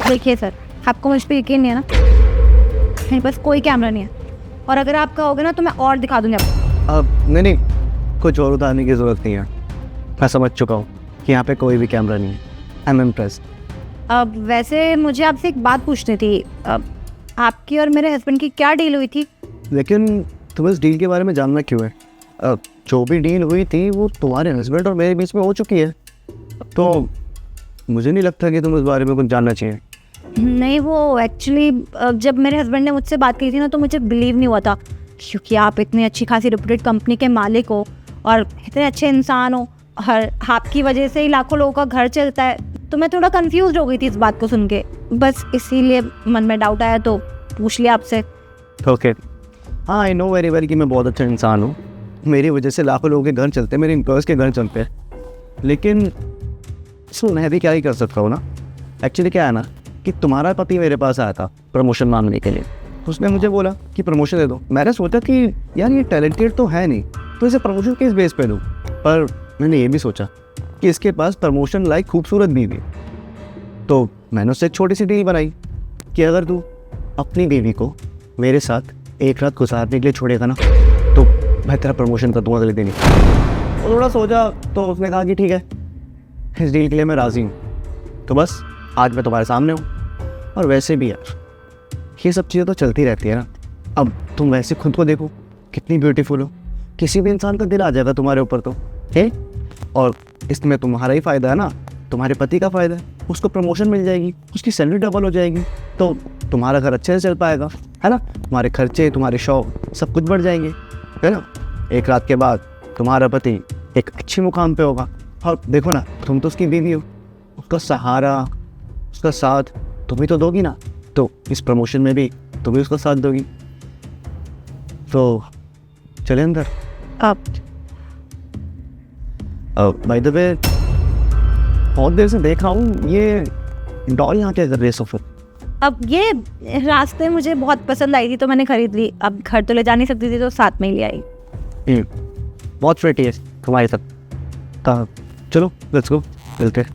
देखिए सर, आपको मुझ पर यकीन नहीं है ना, मेरे पास कोई कैमरा नहीं है, और अगर आप कहोगे ना तो मैं और दिखा दूँगी आपको। अब नहीं, कुछ और उतारने की ज़रूरत नहीं है। मैं समझ चुका हूँ कि यहाँ पे कोई भी कैमरा नहीं है। I am impressed. अब वैसे मुझे आपसे एक बात पूछनी थी। आपकी और मेरे हस्बैंड की क्या डील हुई थी? लेकिन तुम्हें इस डील के बारे में जानना क्यों है? जो भी डील हुई थी वो तुम्हारे हस्बैंड और मेरे बीच में हो चुकी है, तो मुझे नहीं लगता कि तुम इस बारे में कुछ जानना चाहिए। नहीं, वो एक्चुअली जब मेरे हस्बैंड ने मुझसे बात की थी ना तो मुझे बिलीव नहीं हुआ था, क्योंकि आप इतनी अच्छी खासी रेप्यूटेड कंपनी के मालिक हो और इतने अच्छे इंसान हो, और आपकी वजह से ही लाखों लोगों का घर चलता है। तो मैं थोड़ा कंफ्यूज हो गई थी इस बात को सुन के, बस इसीलिए मन में डाउट आया तो पूछ लिया आपसे। ओके, हाँ, आई नो वेरी वेल कि मैं बहुत अच्छा इंसान हूँ। मेरी वजह से लाखों लोगों के घर चलते हैं, मेरे एम्प्लॉयज़ के घर चलते हैं, लेकिन इसमें मैं भी क्या ही कर सकता हूँ ना। एक्चुअली क्या है ना कि तुम्हारा पति मेरे पास आया था प्रमोशन मांगने के लिए। उसने मुझे बोला कि प्रमोशन दे दो। मैंने सोचा कि यार ये टैलेंटेड तो है नहीं, तो इसे प्रमोशन किस बेस पे दूँ। पर मैंने ये भी सोचा कि इसके पास प्रमोशन लाइक खूबसूरत बीवी है, तो मैंने उससे एक छोटी सी डील बनाई कि अगर तू अपनी बीवी को मेरे साथ एक रात गुजारने के लिए छोड़ेगा ना तो मैं तेरा प्रमोशन कर दूँगा अगले दिन ही। और थोड़ा सोचा तो उसने कहा कि ठीक है, इस डील के लिए मैं राज़ी हूँ। तो बस आज मैं तुम्हारे सामने हूँ। और वैसे भी यार ये सब चीज़ें तो चलती रहती है ना। अब तुम वैसे खुद को देखो, कितनी ब्यूटीफुल हो, किसी भी इंसान का दिल आ जाएगा तुम्हारे ऊपर तो है। और इसमें तुम्हारा ही फ़ायदा है ना, तुम्हारे पति का फ़ायदा है। उसको प्रमोशन मिल जाएगी, उसकी सैलरी डबल हो जाएगी, तो तुम्हारा घर अच्छे से चल पाएगा, है ना। तुम्हारे खर्चे, तुम्हारे शौक सब कुछ बढ़ जाएंगे, है ना। एक रात के बाद तुम्हारा पति एक अच्छे मुकाम पे होगा। और देखो ना, तुम तो उसकी बीवी हो, उसका सहारा, उसका साथ तुम ही तो दोगी ना, तो इस प्रमोशन में भी तुम ही उसका साथ दोगी। तो चले अंदर। आप बाय द वे, बहुत देर से देख रहा हूँ ये डॉल यहाँ क्या कर रही है सोफे। अब ये रास्ते मुझे बहुत पसंद आई थी तो मैंने खरीद ली। अब घर तो ले जा नहीं सकती थी तो साथ में ही ले आई। बहुत प्रेटी है तुम्हारी सब। चलो लेट्स गो, मिलते हैं।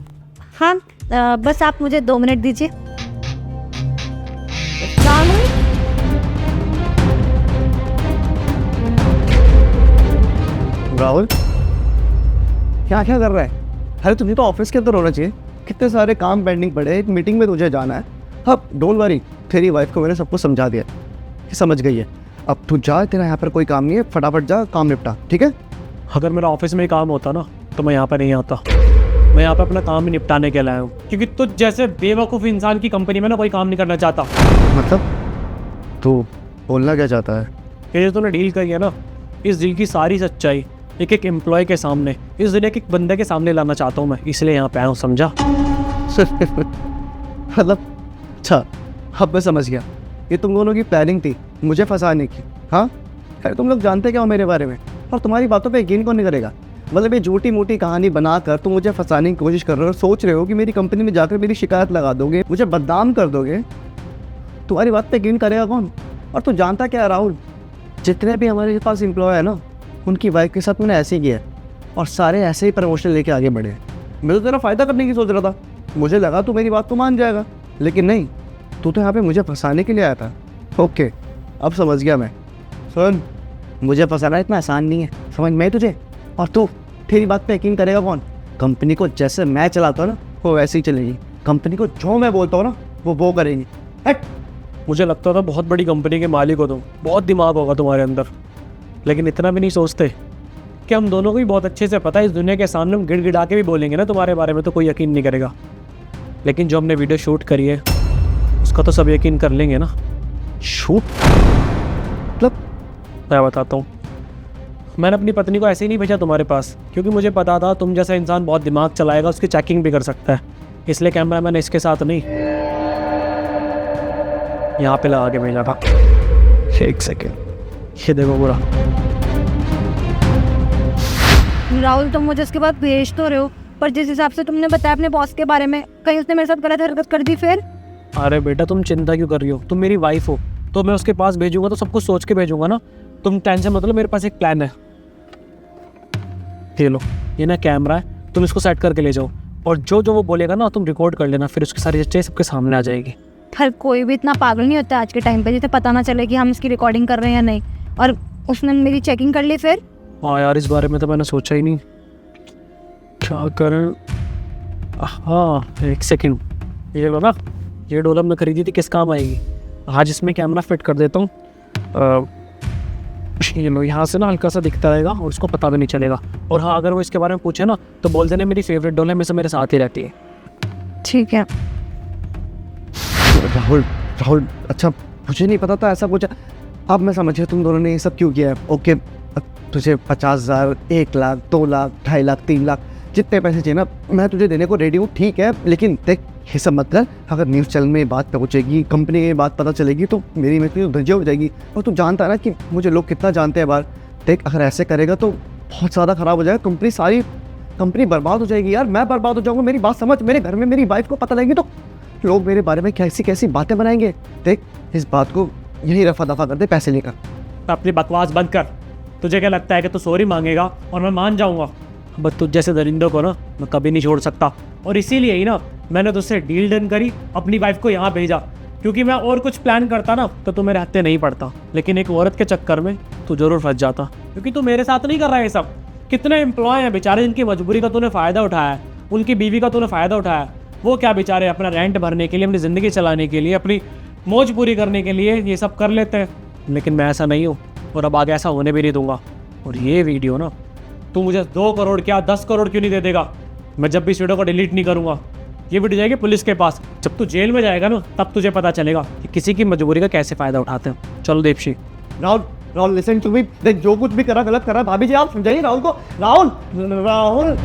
हाँ, बस आप मुझे 2 मिनट दीजिए। राहुल, क्या क्या कर रहा है? अरे तुझे तो ऑफिस के अंदर होना चाहिए, कितने सारे काम पेंडिंग पड़े, एक मीटिंग में तुझे जाना है। अब डोंट वरी, तेरी वाइफ को मैंने सब कुछ समझा दिया, कि समझ गई है। अब तू जा, तेरा यहाँ पर कोई काम नहीं है, फटाफट जा काम निपटा, ठीक है। अगर मेरा ऑफिस में ही काम होता ना तो मैं यहाँ पर नहीं आता। मैं यहाँ पे अपना काम ही निपटाने के लिए आया हूँ, क्योंकि तुझ जैसे बेवकूफ़ इंसान की कंपनी में ना कोई काम नहीं करना चाहता। मतलब तू बोलना क्या चाहता है? ये जो तूने डील करी है ना, इस डील की सारी सच्चाई एक एक एम्प्लॉय के सामने, इस दुनिया के एक बंदे के सामने लाना चाहता हूँ मैं, इसलिए यहाँ पे आया हूँ, समझा। मतलब अच्छा, अब मैं समझ गया, ये तुम दोनों की प्लानिंग थी मुझे फंसाने की। हाँ, अरे तुम लोग जानते क्या हो मेरे बारे में, और तुम्हारी बातों पे यकीन कौन नहीं करेगा। मतलब ये झूठी मोटी कहानी बनाकर तुम मुझे फंसाने की कोशिश कर रहे हो, सोच रहे हो कि मेरी कंपनी में जाकर मेरी शिकायत लगा दोगे, मुझे बदनाम कर दोगे। तुम्हारी बात पे यकीन करेगा कौन? और तू जानता क्या राहुल, जितने भी हमारे पास एम्प्लॉय है ना, उनकी वाइफ के साथ मैंने ऐसे ही किया है, और सारे ऐसे ही प्रमोशन लेके आगे बढ़े हैं। मैं तो तेरा फ़ायदा करने की सोच रहा था, मुझे लगा तू मेरी बात तो मान जाएगा, लेकिन नहीं, तू तो यहाँ पे मुझे फंसाने के लिए आया था। ओके, अब समझ गया मैं। सुन, मुझे फंसाना इतना आसान नहीं है, समझ में तुझे। और तू, तेरी बात पे यकीन करेगा कौन? कंपनी को जैसे मैं चलाता हूँ ना वो वैसे ही चलेगी, कंपनी को जो मैं बोलता हूँ ना वो करेंगी। हट। मुझे लगता था बहुत बड़ी कंपनी के मालिक हो तुम, बहुत दिमाग होगा तुम्हारे अंदर, लेकिन इतना भी नहीं सोचते कि हम दोनों को भी बहुत अच्छे से पता है इस दुनिया के सामने हम गिड़गिड़ा के भी बोलेंगे ना तुम्हारे बारे में तो कोई यकीन नहीं करेगा, लेकिन जो हमने वीडियो शूट करी है उसका तो सब यकीन कर लेंगे ना। शूट मतलब? मैं बताता हूँ, मैंने अपनी पत्नी को ऐसे ही नहीं भेजा तुम्हारे पास, क्योंकि मुझे पता था तुम जैसा इंसान बहुत दिमाग चलाएगा, उसकी चेकिंग भी कर सकता है, इसलिए कैमरा मैंने इसके साथ नहीं यहाँ पे लगा के भेजा था। एक सेकेंड, ये देखो पूरा। राहुल, तुम मुझे इसके बाद भेज तो रहे हो, पर जिस हिसाब से तुमने बताया अपने बॉस के बारे में, कहीं उसने मेरे साथ गलत हरकत कर दी फिर? अरे बेटा, तुम चिंता क्यों कर रही हो, तुम मेरी वाइफ हो, तो मैं उसके पास भेजूंगा तो सब कुछ सोच के भेजूंगा ना। तुम टेंशन मत लो, मेरे पास एक प्लान है। ये लो, ये ना कैमरा है, तुम इसको सेट करके ले जाओ, और जो जो वो बोलेगा ना तुम रिकॉर्ड कर लेना, फिर उसकी सारी चीज़ें सबके सामने आ जाएगी। पर कोई भी इतना पागल नहीं होता आज के टाइम पे जिसे पता ना चले कि हम इसकी रिकॉर्डिंग कर रहे हैं या नहीं। और उसने मेरी चेकिंग कर ली फिर। हाँ यार, इस बारे में तो मैंने सोचा ही नहीं, क्या करें। हाँ एक सेकंड, ये लो ना, ये डोलम मैं खरीदी थी, किस काम आएगी। आज इसमें कैमरा फिट कर देता हूँ, ये लो, यहाँ से ना हल्का सा दिखता रहेगा और उसको पता भी नहीं चलेगा। और हाँ, अगर वो इसके बारे में पूछे ना तो बोल देना मेरी फेवरेट डोल है, में से मेरे साथ ही रहती है। ठीक है। राहुल राहुल, अच्छा मुझे नहीं पता था ऐसा कुछ। अब मैं समझ तुम दोनों ने ये सब क्यों किया है। ओके, तुझे 50,000, 1 लाख, 2 लाख, 2.5 लाख, 3 लाख, जितने पैसे चाहिए ना मैं तुझे देने को रेडी हूँ, ठीक है। लेकिन देख, ये सब मत कर। अगर न्यूज़ चैनल में बात पहुँचेगी, कंपनी में बात पता चलेगी तो मेरी नौकरी धज्जियाँ हो जाएगी। और तू जानता है ना कि मुझे लोग कितना जानते हैं बाहर। देख, अगर ऐसे करेगा तो बहुत ज़्यादा ख़राब हो जाएगा, सारी कंपनी बर्बाद हो जाएगी यार। मैं बर्बाद हो जाऊँगा, मेरी बात समझ। मेरे घर में मेरी वाइफ को पता लगेगी तो लोग मेरे बारे में कैसी कैसी बातें बनाएंगे। देख, इस बात को यही रफा दफा कर दे, पैसे लेकर। अपनी बकवास बंद कर। तुझे क्या लगता है कि तू सॉरी मांगेगा और मैं मान जाऊँगा? बस तुझ जैसे दरिंदों को ना मैं कभी नहीं छोड़ सकता। और इसीलिए ही ना मैंने तुझसे डील डन करी, अपनी वाइफ को यहाँ भेजा। क्योंकि मैं और कुछ प्लान करता ना तो तू मेरे हत्थे नहीं पड़ता। लेकिन एक औरत के चक्कर में तू जरूर फंस जाता, क्योंकि तू मेरे साथ नहीं कर रहा है ये सब। कितने एम्प्लॉय हैं बेचारे जिनकी मजबूरी का तूने फ़ायदा उठाया है, उनकी बीवी का तूने फ़ायदा उठाया है। वो क्या बेचारे अपना रेंट भरने के लिए, अपनी ज़िंदगी चलाने के लिए, अपनी मौज पूरी करने के लिए ये सब कर लेते हैं। लेकिन मैं ऐसा नहीं हूँ और अब आगे ऐसा होने भी नहीं दूंगा। और ये वीडियो ना तू मुझे 2 करोड़ क्या 10 करोड़ क्यों नहीं दे देगा, मैं जब भी इस वीडियो को डिलीट नहीं करूँगा। ये वीडियो जाएगी पुलिस के पास। जब तू जेल में जाएगा ना तब तुझे पता चलेगा कि किसी की मजबूरी का कैसे फ़ायदा उठाते हैं। चलो Devshi. Rahul listen to me. देख, जो कुछ भी करा गलत करा। भाभी जी आप समझाइए राहुल को। राहुल